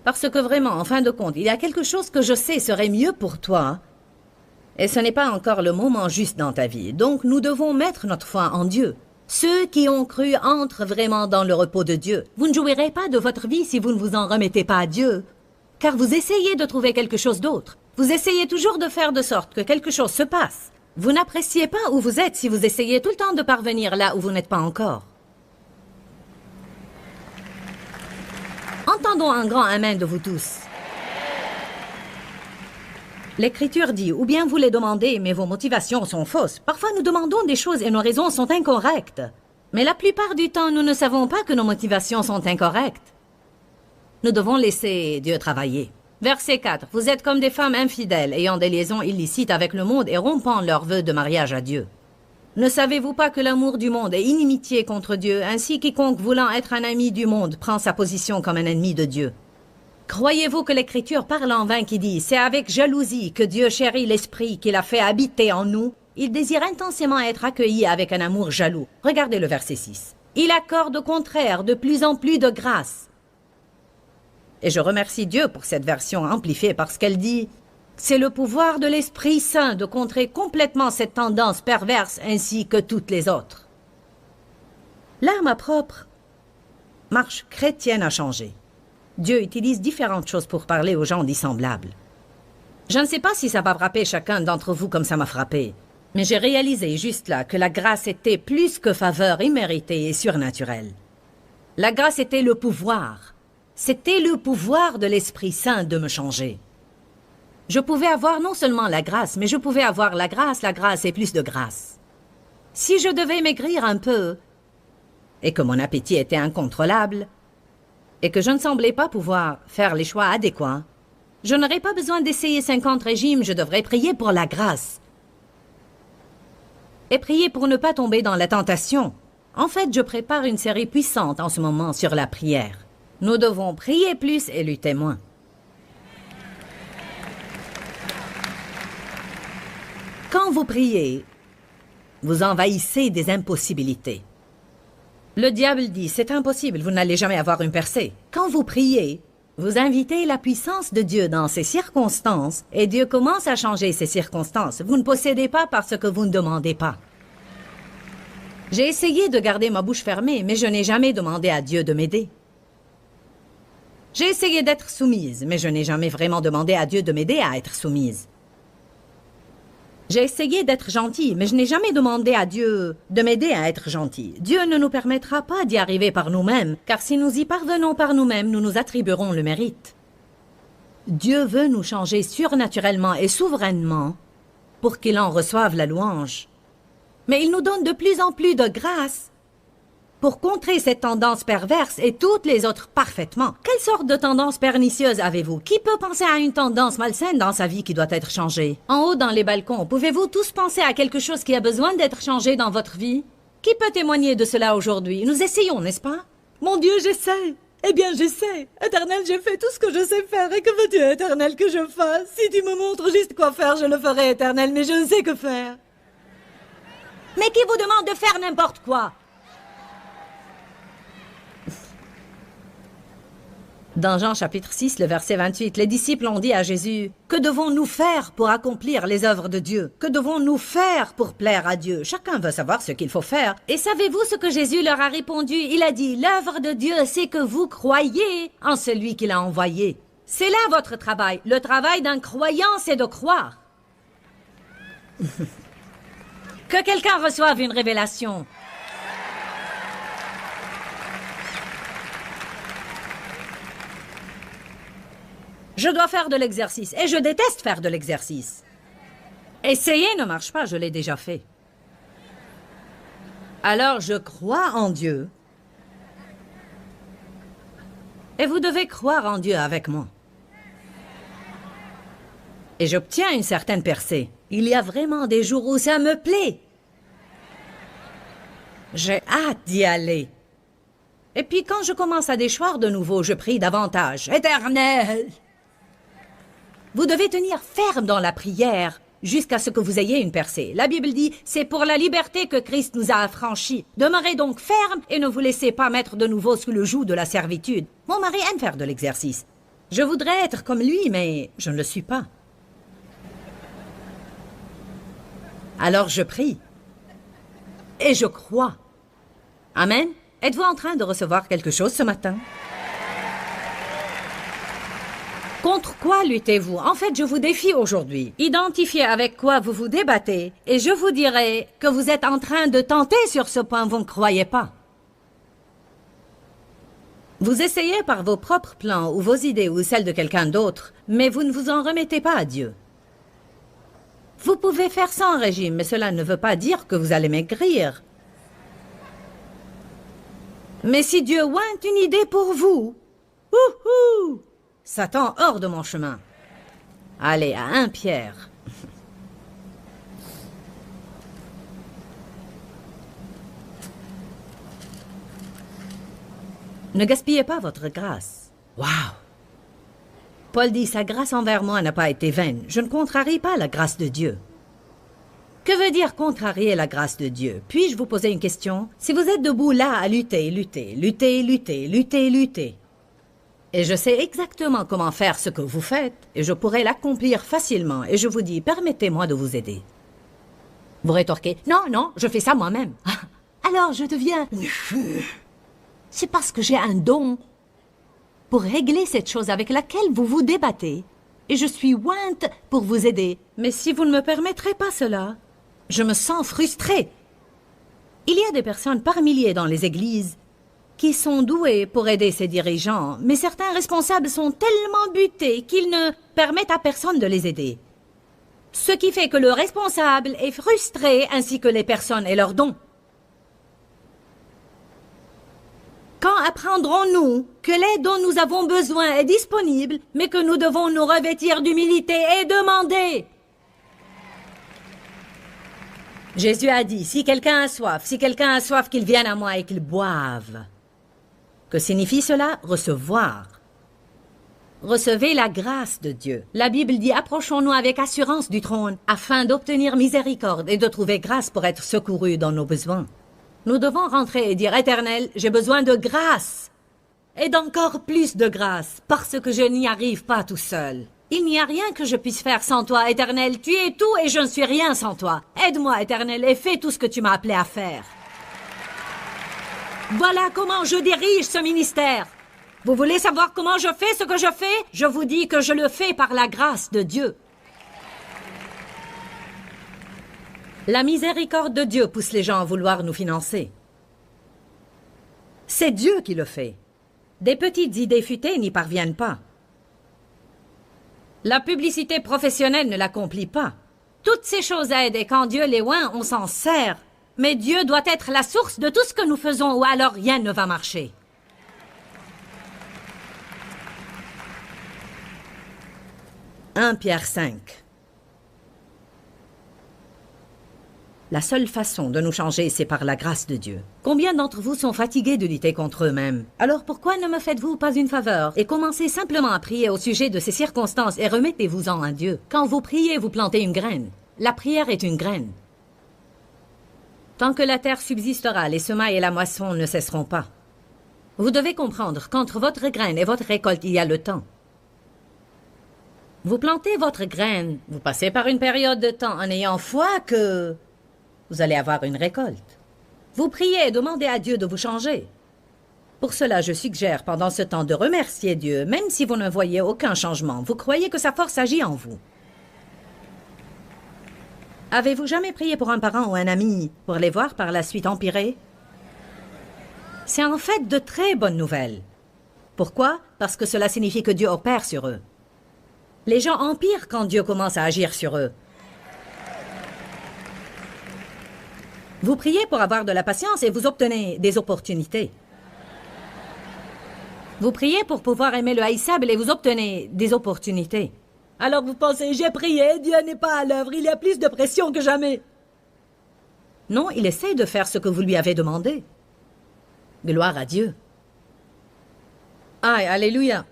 Parce que vraiment, en fin de compte, il y a quelque chose que je sais serait mieux pour toi, et ce n'est pas encore le moment juste dans ta vie. Donc nous devons mettre notre foi en Dieu. Ceux qui ont cru entrent vraiment dans le repos de Dieu. Vous ne jouirez pas de votre vie si vous ne vous en remettez pas à Dieu, car vous essayez de trouver quelque chose d'autre. Vous essayez toujours de faire de sorte que quelque chose se passe. Vous n'appréciez pas où vous êtes si vous essayez tout le temps de parvenir là où vous n'êtes pas encore. Entendons un grand amen de vous tous. L'Écriture dit, ou bien vous les demandez, mais vos motivations sont fausses. Parfois nous demandons des choses et nos raisons sont incorrectes. Mais la plupart du temps, nous ne savons pas que nos motivations sont incorrectes. Nous devons laisser Dieu travailler. Verset 4. Vous êtes comme des femmes infidèles, ayant des liaisons illicites avec le monde et rompant leurs vœux de mariage à Dieu. Ne savez-vous pas que l'amour du monde est inimitié contre Dieu, ainsi quiconque voulant être un ami du monde prend sa position comme un ennemi de Dieu? Croyez-vous que l'Écriture parle en vain qui dit « C'est avec jalousie que Dieu chérit l'Esprit qu'il a fait habiter en nous. Il désire intensément être accueilli avec un amour jaloux. » Regardez le verset 6. « Il accorde au contraire de plus en plus de grâce. » Et je remercie Dieu pour cette version amplifiée parce qu'elle dit « C'est le pouvoir de l'Esprit Saint de contrer complètement cette tendance perverse ainsi que toutes les autres. » Là, ma propre marche chrétienne a changé. Dieu utilise différentes choses pour parler aux gens dissemblables. Je ne sais pas si ça va frapper chacun d'entre vous comme ça m'a frappé, mais j'ai réalisé juste là que la grâce était plus que faveur imméritée et surnaturelle. La grâce était le pouvoir. C'était le pouvoir de l'Esprit Saint de me changer. Je pouvais avoir non seulement la grâce, mais je pouvais avoir la grâce et plus de grâce. Si je devais maigrir un peu, et que mon appétit était incontrôlable, et que je ne semblais pas pouvoir faire les choix adéquats, je n'aurais pas besoin d'essayer 50 régimes, je devrais prier pour la grâce. Et prier pour ne pas tomber dans la tentation. En fait, je prépare une série puissante en ce moment sur la prière. Nous devons prier plus et lutter moins. Quand vous priez, Vous envahissez des impossibilités. Le diable dit, c'est impossible, vous n'allez jamais avoir une percée. Quand vous priez, vous invitez la puissance de Dieu dans ces circonstances et Dieu commence à changer ces circonstances. Vous ne possédez pas parce que vous ne demandez pas. J'ai essayé de garder ma bouche fermée, mais je n'ai jamais demandé à Dieu de m'aider. J'ai essayé d'être soumise, mais je n'ai jamais vraiment demandé à Dieu de m'aider à être soumise. J'ai essayé d'être gentille, mais je n'ai jamais demandé à Dieu de m'aider à être gentille. Dieu ne nous permettra pas d'y arriver par nous-mêmes, car si nous y parvenons par nous-mêmes, nous nous attribuerons le mérite. Dieu veut nous changer surnaturellement et souverainement pour qu'il en reçoive la louange. Mais il nous donne de plus en plus de grâce pour contrer cette tendance perverse et toutes les autres parfaitement. Quelle sorte de tendance pernicieuse avez-vous? Qui peut penser à une tendance malsaine dans sa vie qui doit être changée? En haut dans les balcons, pouvez-vous tous penser à quelque chose qui a besoin d'être changé dans votre vie? Qui peut témoigner de cela aujourd'hui? Nous essayons, n'est-ce pas? Mon Dieu, j'essaie. Eh bien, j'essaie. Éternel, j'ai fait tout ce que je sais faire. Et que veux-tu, Éternel, que je fasse? Si tu me montres juste quoi faire, je le ferai, Éternel, mais je ne sais que faire. Mais qui vous demande de faire n'importe quoi? Dans Jean chapitre 6, le verset 28, les disciples ont dit à Jésus, « Que devons-nous faire pour accomplir les œuvres de Dieu? Que devons-nous faire pour plaire à Dieu? » Chacun veut savoir ce qu'il faut faire. Et savez-vous ce que Jésus leur a répondu? Il a dit, « L'œuvre de Dieu, c'est que vous croyez en celui qu'il a envoyé. » C'est là votre travail. Le travail d'un croyant, c'est de croire. Que quelqu'un reçoive une révélation. Je dois faire de l'exercice, et je déteste faire de l'exercice. Essayer ne marche pas, je l'ai déjà fait. Alors je crois en Dieu. Et vous devez croire en Dieu avec moi. Et j'obtiens une certaine percée. Il y a vraiment des jours où ça me plaît. J'ai hâte d'y aller. Et puis quand je commence à déchoir de nouveau, je prie davantage. Éternel! Vous devez tenir ferme dans la prière jusqu'à ce que vous ayez une percée. La Bible dit, c'est pour la liberté que Christ nous a affranchis. Demeurez donc ferme et ne vous laissez pas mettre de nouveau sous le joug de la servitude. Mon mari aime faire de l'exercice. Je voudrais être comme lui, mais je ne le suis pas. Alors je prie. Et je crois. Amen. Êtes-vous en train de recevoir quelque chose ce matin? Contre quoi luttez-vous? En fait, je vous défie aujourd'hui. Identifiez avec quoi vous vous débattez et je vous dirai que vous êtes en train de tenter sur ce point, vous ne croyez pas. Vous essayez par vos propres plans ou vos idées ou celles de quelqu'un d'autre, mais vous ne vous en remettez pas à Dieu. Vous pouvez faire sans régime, mais cela ne veut pas dire que vous allez maigrir. Mais si Dieu ointe une idée pour vous, ouhou! Satan hors de mon chemin. Allez, à 1 Pierre. Ne gaspillez pas votre grâce. Waouh! Paul dit, sa grâce envers moi n'a pas été vaine. Je ne contrarie pas la grâce de Dieu. Que veut dire contrarier la grâce de Dieu? Puis-je vous poser une question? Si vous êtes debout là à lutter, et je sais exactement comment faire ce que vous faites, et je pourrais l'accomplir facilement, et je vous dis, permettez-moi de vous aider. Vous rétorquez, non, je fais ça moi-même. Alors je deviens... C'est parce que j'ai un don pour régler cette chose avec laquelle vous vous débattez, et je suis ointe pour vous aider. Mais si vous ne me permettrez pas cela, je me sens frustrée. Il y a des personnes par milliers dans les églises qui sont doués pour aider ces dirigeants, mais certains responsables sont tellement butés qu'ils ne permettent à personne de les aider. Ce qui fait que le responsable est frustré ainsi que les personnes et leurs dons. Quand apprendrons-nous que l'aide dont nous avons besoin est disponible, mais que nous devons nous revêtir d'humilité et demander? Jésus a dit, si quelqu'un a soif, qu'il vienne à moi et qu'il boive. Que signifie cela? Recevoir. Recevez la grâce de Dieu. La Bible dit « Approchons-nous avec assurance du trône afin d'obtenir miséricorde et de trouver grâce pour être secourus dans nos besoins. » Nous devons rentrer et dire « Éternel, j'ai besoin de grâce et d'encore plus de grâce parce que je n'y arrive pas tout seul. Il n'y a rien que je puisse faire sans toi, Éternel. Tu es tout et je ne suis rien sans toi. Aide-moi, Éternel, et fais tout ce que tu m'as appelé à faire. » Voilà comment je dirige ce ministère. Vous voulez savoir comment je fais ce que je fais? Je vous dis que je le fais par la grâce de Dieu. La miséricorde de Dieu pousse les gens à vouloir nous financer. C'est Dieu qui le fait. Des petites idées futées n'y parviennent pas. La publicité professionnelle ne l'accomplit pas. Toutes ces choses aident et quand Dieu les oint, on s'en sert. Mais Dieu doit être la source de tout ce que nous faisons ou alors rien ne va marcher. 1 Pierre 5. La seule façon de nous changer, c'est par la grâce de Dieu. Combien d'entre vous sont fatigués de lutter contre eux-mêmes? Alors pourquoi ne me faites-vous pas une faveur et commencez simplement à prier au sujet de ces circonstances et remettez-vous-en à Dieu? Quand vous priez, vous plantez une graine. La prière est une graine. Tant que la terre subsistera, les semailles et la moisson ne cesseront pas. Vous devez comprendre qu'entre votre graine et votre récolte, il y a le temps. Vous plantez votre graine, vous passez par une période de temps en ayant foi que vous allez avoir une récolte. Vous priez et demandez à Dieu de vous changer. Pour cela, je suggère pendant ce temps de remercier Dieu, même si vous ne voyez aucun changement. Vous croyez que sa force agit en vous. Avez-vous jamais prié pour un parent ou un ami pour les voir par la suite empirer? C'est en fait de très bonnes nouvelles. Pourquoi? Parce que cela signifie que Dieu opère sur eux. Les gens empirent quand Dieu commence à agir sur eux. Vous priez pour avoir de la patience et vous obtenez des opportunités. Vous priez pour pouvoir aimer le haïssable et vous obtenez des opportunités. Alors vous pensez, j'ai prié, Dieu n'est pas à l'œuvre, il y a plus de pression que jamais. Non, il essaie de faire ce que vous lui avez demandé. Gloire à Dieu. Aïe, alléluia.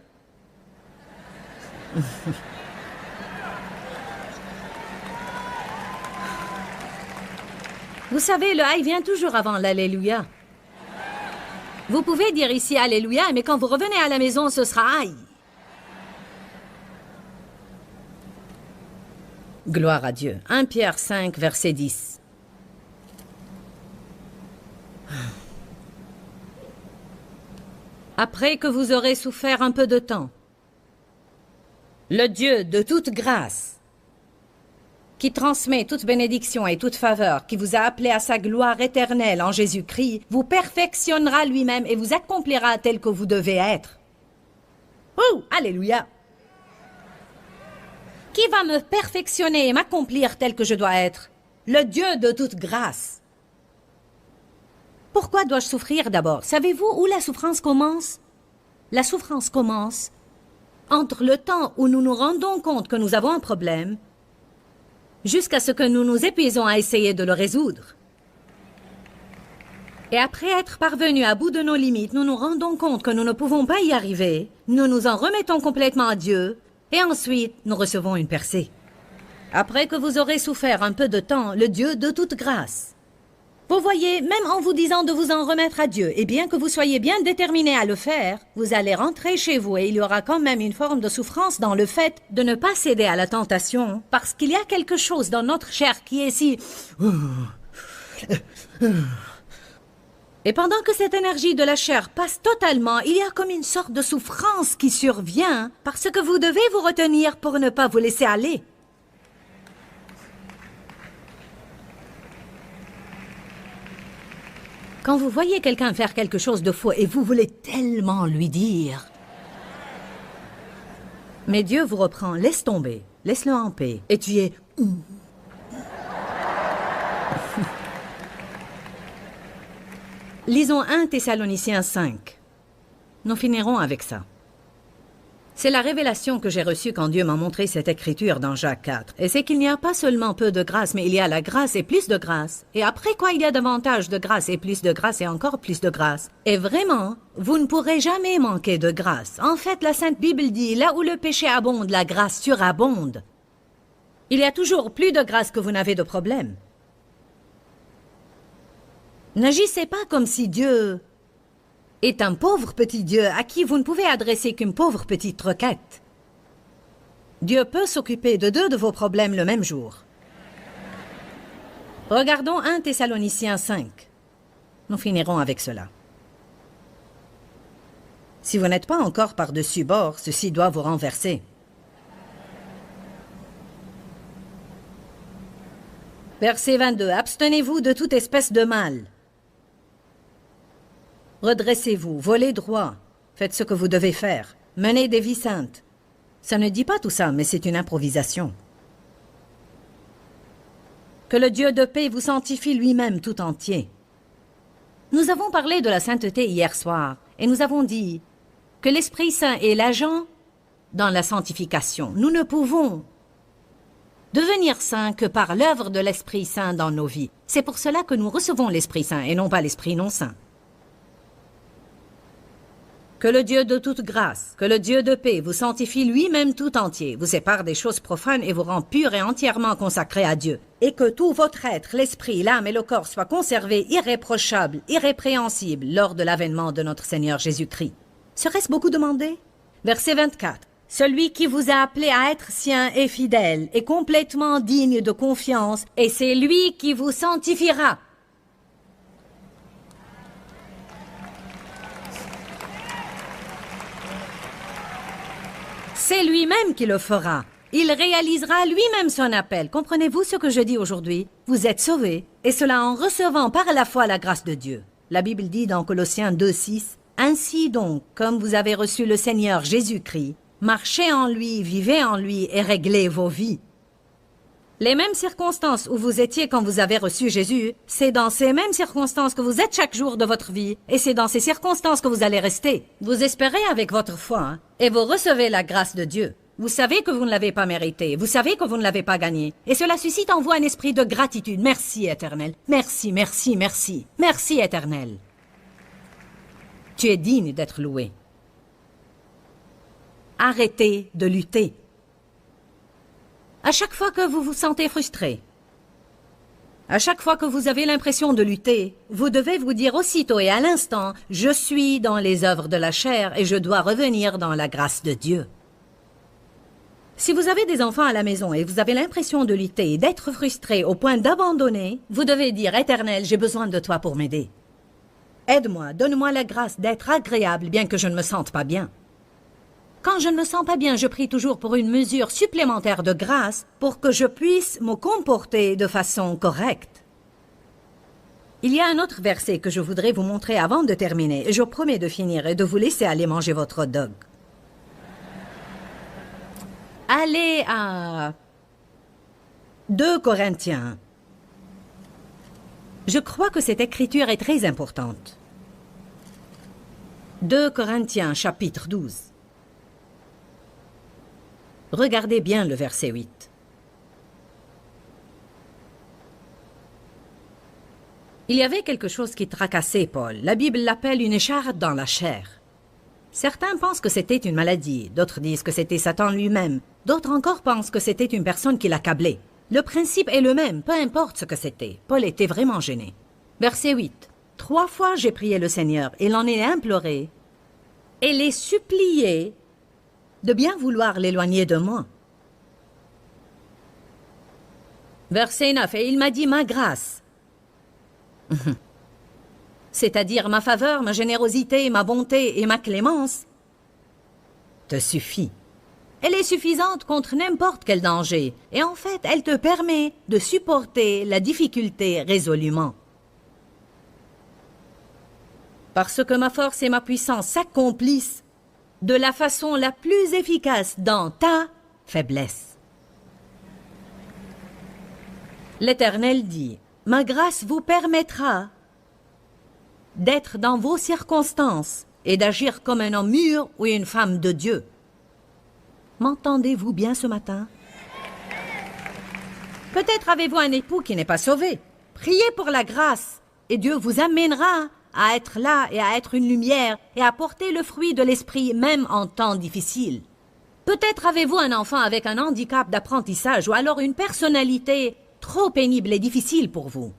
Vous savez, le aïe vient toujours avant l'alléluia. Vous pouvez dire ici alléluia, mais quand vous revenez à la maison, ce sera aïe. Gloire à Dieu. 1 Pierre 5, verset 10. Après que vous aurez souffert un peu de temps, le Dieu de toute grâce, qui transmet toute bénédiction et toute faveur, qui vous a appelé à sa gloire éternelle en Jésus-Christ, vous perfectionnera lui-même et vous accomplira tel que vous devez être. Oh, alléluia! Qui va me perfectionner et m'accomplir tel que je dois être? Le Dieu de toute grâce. Pourquoi dois-je souffrir d'abord? Savez-vous où la souffrance commence? La souffrance commence entre le temps où nous nous rendons compte que nous avons un problème jusqu'à ce que nous nous épuisons à essayer de le résoudre. Et après être parvenus à bout de nos limites, nous nous rendons compte que nous ne pouvons pas y arriver, nous nous en remettons complètement à Dieu, et ensuite nous recevons une percée. Après que vous aurez souffert un peu de temps, le Dieu de toute grâce. Vous voyez, même en vous disant de vous en remettre à Dieu, et bien que vous soyez bien déterminé à le faire, vous allez rentrer chez vous et il y aura quand même une forme de souffrance dans le fait de ne pas céder à la tentation, parce qu'il y a quelque chose dans notre chair qui est si... Et pendant que cette énergie de la chair passe totalement, il y a comme une sorte de souffrance qui survient, parce que vous devez vous retenir pour ne pas vous laisser aller. Quand vous voyez quelqu'un faire quelque chose de faux et vous voulez tellement lui dire. Mais Dieu vous reprend, laisse tomber, laisse-le en paix. Et tu es... Lisons 1 Thessaloniciens 5. Nous finirons avec ça. C'est la révélation que j'ai reçue quand Dieu m'a montré cette écriture dans Jacques 4. Et c'est qu'il n'y a pas seulement peu de grâce, mais il y a la grâce et plus de grâce. Et après quoi, il y a davantage de grâce et plus de grâce et encore plus de grâce. Et vraiment, vous ne pourrez jamais manquer de grâce. En fait, la Sainte Bible dit, là où le péché abonde, la grâce surabonde. Il y a toujours plus de grâce que vous n'avez de problème. N'agissez pas comme si Dieu est un pauvre petit Dieu à qui vous ne pouvez adresser qu'une pauvre petite requête. Dieu peut s'occuper de 2 de vos problèmes le même jour. Regardons 1 Thessaloniciens 5. Nous finirons avec cela. Si vous n'êtes pas encore par-dessus bord, ceci doit vous renverser. Verset 22. Abstenez-vous de toute espèce de mal. Redressez-vous, volez droit, faites ce que vous devez faire, menez des vies saintes. Ça ne dit pas tout ça, mais c'est une improvisation. Que le Dieu de paix vous sanctifie lui-même tout entier. Nous avons parlé de la sainteté hier soir, et nous avons dit que l'Esprit Saint est l'agent dans la sanctification. Nous ne pouvons devenir saints que par l'œuvre de l'Esprit Saint dans nos vies. C'est pour cela que nous recevons l'Esprit Saint et non pas l'Esprit non saint. Que le Dieu de toute grâce, que le Dieu de paix vous sanctifie lui-même tout entier, vous sépare des choses profanes et vous rend purs et entièrement consacrés à Dieu. Et que tout votre être, l'esprit, l'âme et le corps soient conservés irréprochables, irrépréhensibles lors de l'avènement de notre Seigneur Jésus-Christ. Serait-ce beaucoup demandé? Verset 24. Celui qui vous a appelé à être sien et fidèle est complètement digne de confiance et c'est lui qui vous sanctifiera. C'est lui-même qui le fera. Il réalisera lui-même son appel. Comprenez-vous ce que je dis aujourd'hui? Vous êtes sauvés, et cela en recevant par la foi la grâce de Dieu. La Bible dit dans Colossiens 2:6, « Ainsi donc, comme vous avez reçu le Seigneur Jésus-Christ, marchez en lui, vivez en lui et réglez vos vies. » Les mêmes circonstances où vous étiez quand vous avez reçu Jésus, c'est dans ces mêmes circonstances que vous êtes chaque jour de votre vie, et c'est dans ces circonstances que vous allez rester. Vous espérez avec votre foi, et vous recevez la grâce de Dieu. Vous savez que vous ne l'avez pas mérité, vous savez que vous ne l'avez pas gagné, et cela suscite en vous un esprit de gratitude. Merci, Éternel. Merci, merci, merci. Merci, Éternel. Tu es digne d'être loué. Arrêtez de lutter. À chaque fois que vous vous sentez frustré, à chaque fois que vous avez l'impression de lutter, vous devez vous dire aussitôt et à l'instant, « Je suis dans les œuvres de la chair et je dois revenir dans la grâce de Dieu. » Si vous avez des enfants à la maison et vous avez l'impression de lutter et d'être frustré au point d'abandonner, vous devez dire, « Éternel, j'ai besoin de toi pour m'aider. Aide-moi, donne-moi la grâce d'être agréable bien que je ne me sente pas bien. » Quand je ne me sens pas bien, je prie toujours pour une mesure supplémentaire de grâce pour que je puisse me comporter de façon correcte. Il y a un autre verset que je voudrais vous montrer avant de terminer, et je promets de finir et de vous laisser aller manger votre hot dog. Allez à 2 Corinthiens. Je crois que cette écriture est très importante. 2 Corinthiens, chapitre 12. Regardez bien le verset 8. Il y avait quelque chose qui tracassait Paul. La Bible l'appelle une écharpe dans la chair. Certains pensent que c'était une maladie, d'autres disent que c'était Satan lui-même, d'autres encore pensent que c'était une personne qui l'accablait. Le principe est le même, peu importe ce que c'était. Paul était vraiment gêné. Verset 8. 3 fois j'ai prié le Seigneur et l'en ai imploré et l'ai supplié de bien vouloir l'éloigner de moi. Verset 9. Et il m'a dit ma grâce, c'est-à-dire ma faveur, ma générosité, ma bonté et ma clémence, te suffit. Elle est suffisante contre n'importe quel danger, et en fait, elle te permet de supporter la difficulté résolument. Parce que ma force et ma puissance s'accomplissent de la façon la plus efficace dans ta faiblesse. L'Éternel dit, « Ma grâce vous permettra d'être dans vos circonstances et d'agir comme un homme mûr ou une femme de Dieu. » M'entendez-vous bien ce matin? Peut-être avez-vous un époux qui n'est pas sauvé. Priez pour la grâce et Dieu vous amènera à être là et à être une lumière et à porter le fruit de l'esprit même en temps difficiles. Peut-être avez-vous un enfant avec un handicap d'apprentissage ou alors une personnalité trop pénible et difficile pour vous.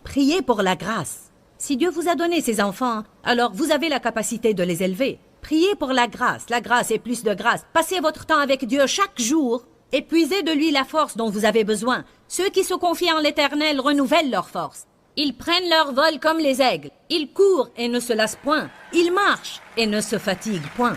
Priez pour la grâce. Si Dieu vous a donné ces enfants, alors vous avez la capacité de les élever. Priez pour la grâce et plus de grâce. Passez votre temps avec Dieu chaque jour et puisez de lui la force dont vous avez besoin. Ceux qui se confient en l'Éternel renouvellent leur force. Ils prennent leur vol comme les aigles. Ils courent et ne se lassent point. Ils marchent et ne se fatiguent point.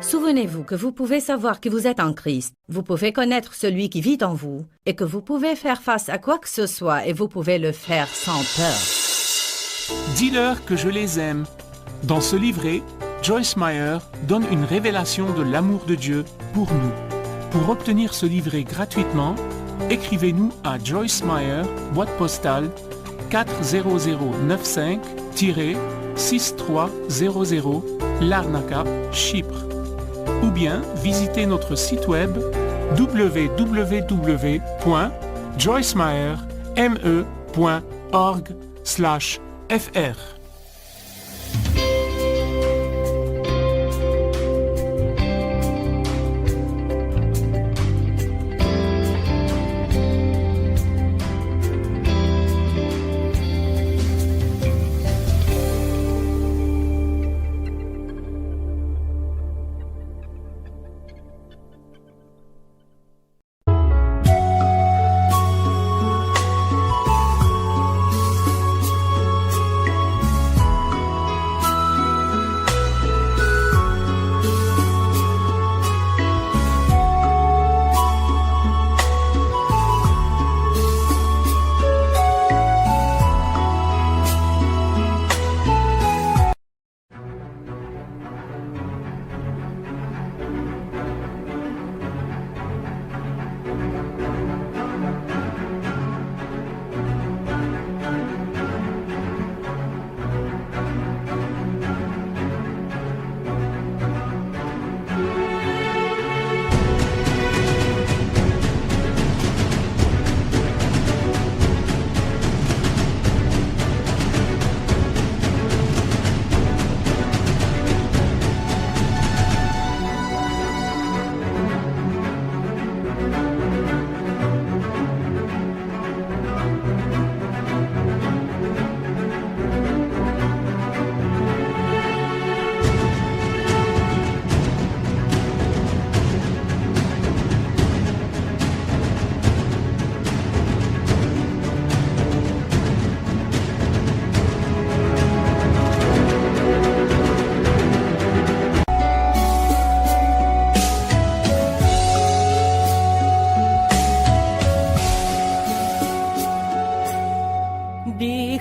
Souvenez-vous que vous pouvez savoir que vous êtes en Christ, vous pouvez connaître celui qui vit en vous, et que vous pouvez faire face à quoi que ce soit et vous pouvez le faire sans peur. Dis-leur que je les aime. Dans ce livret, Joyce Meyer donne une révélation de l'amour de Dieu pour nous. Pour obtenir ce livret gratuitement, écrivez-nous à Joyce Meyer, boîte postale 40095-6300, Larnaca, Chypre. Ou bien visitez notre site web www.joycemeyer.org/fr.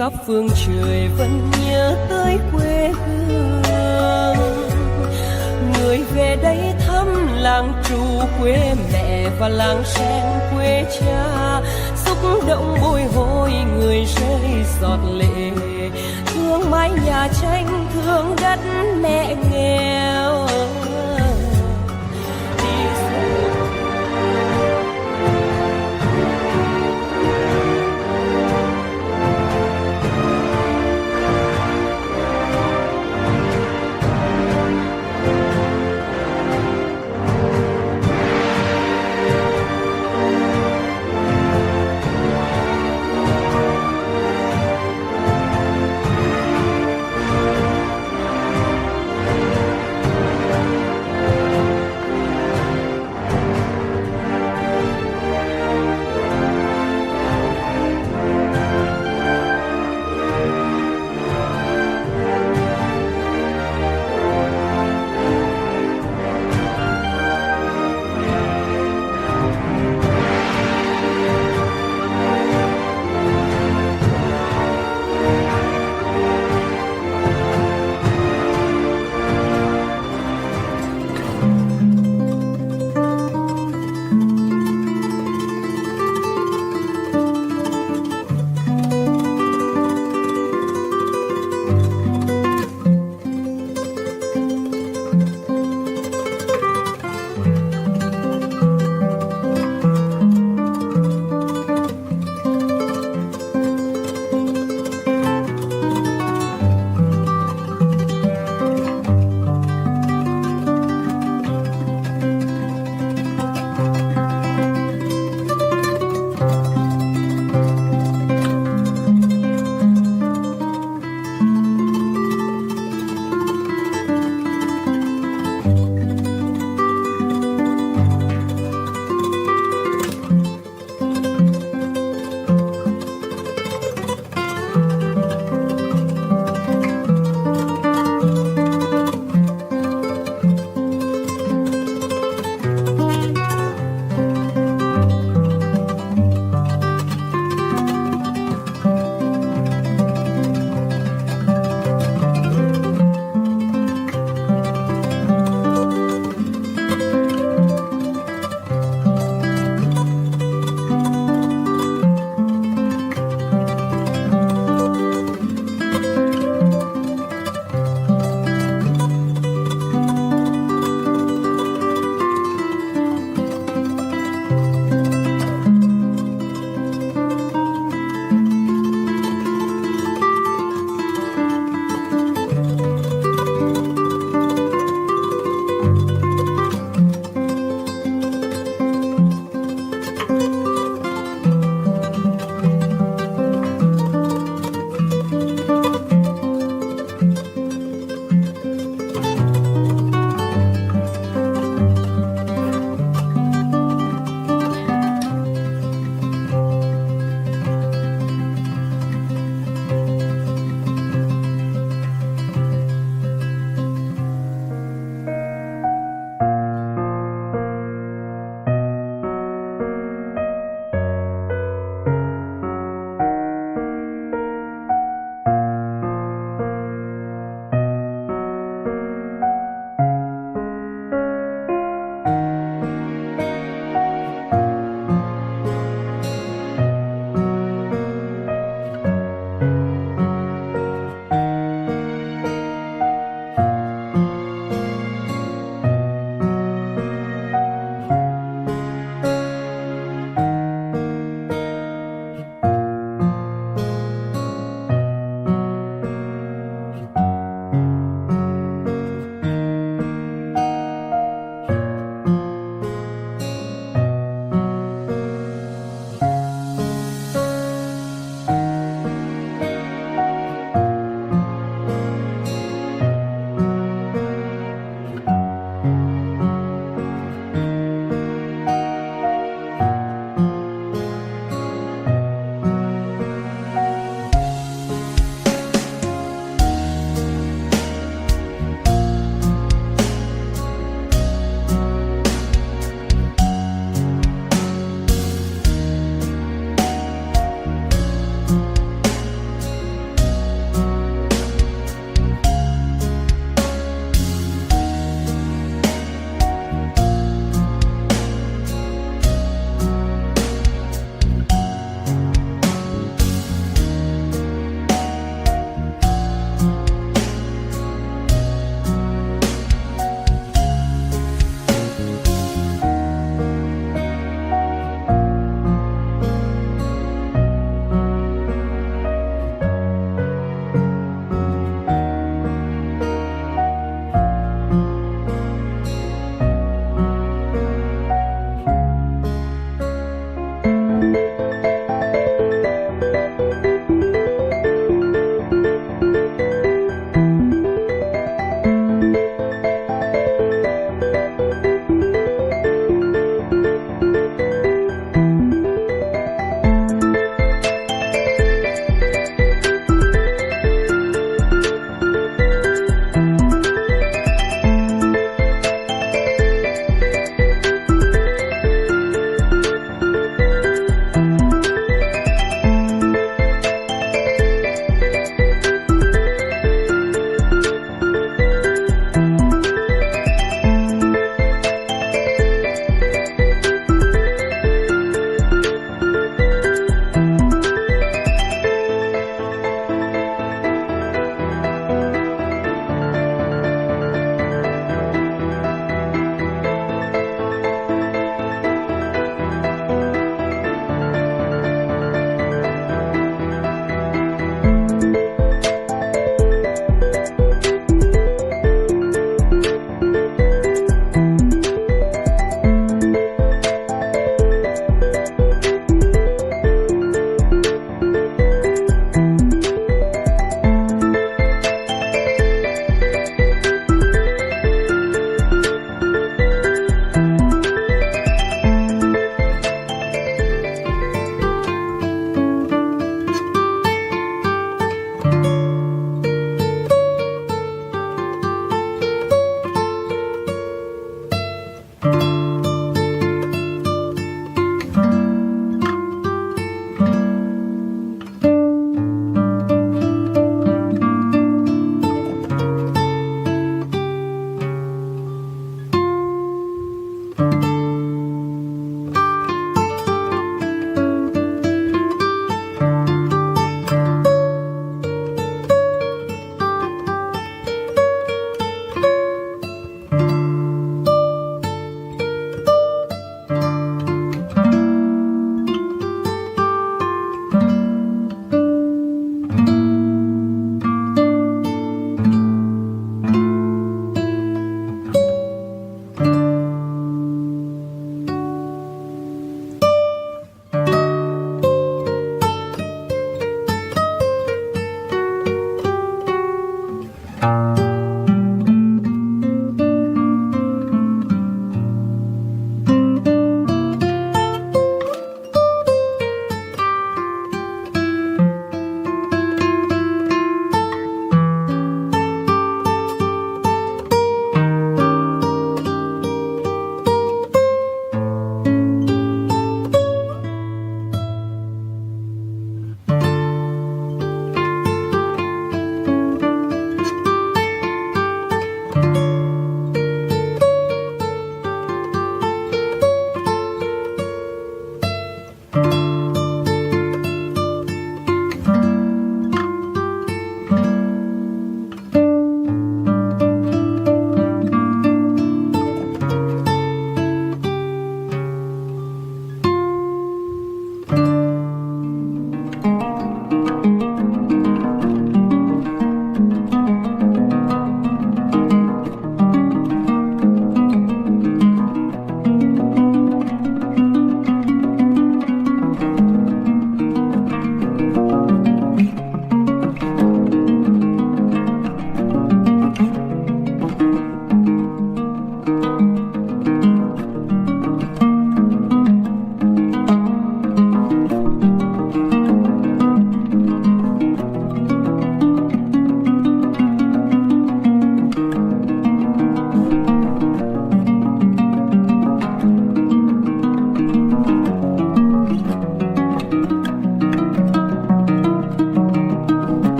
khắp phương trời vẫn nhớ tới quê hương. Người về đây thăm làng Trù quê mẹ và làng Sen quê cha, xúc động bồi hồi người rơi giọt lệ, thương mái nhà tranh thương đất mẹ nghèo.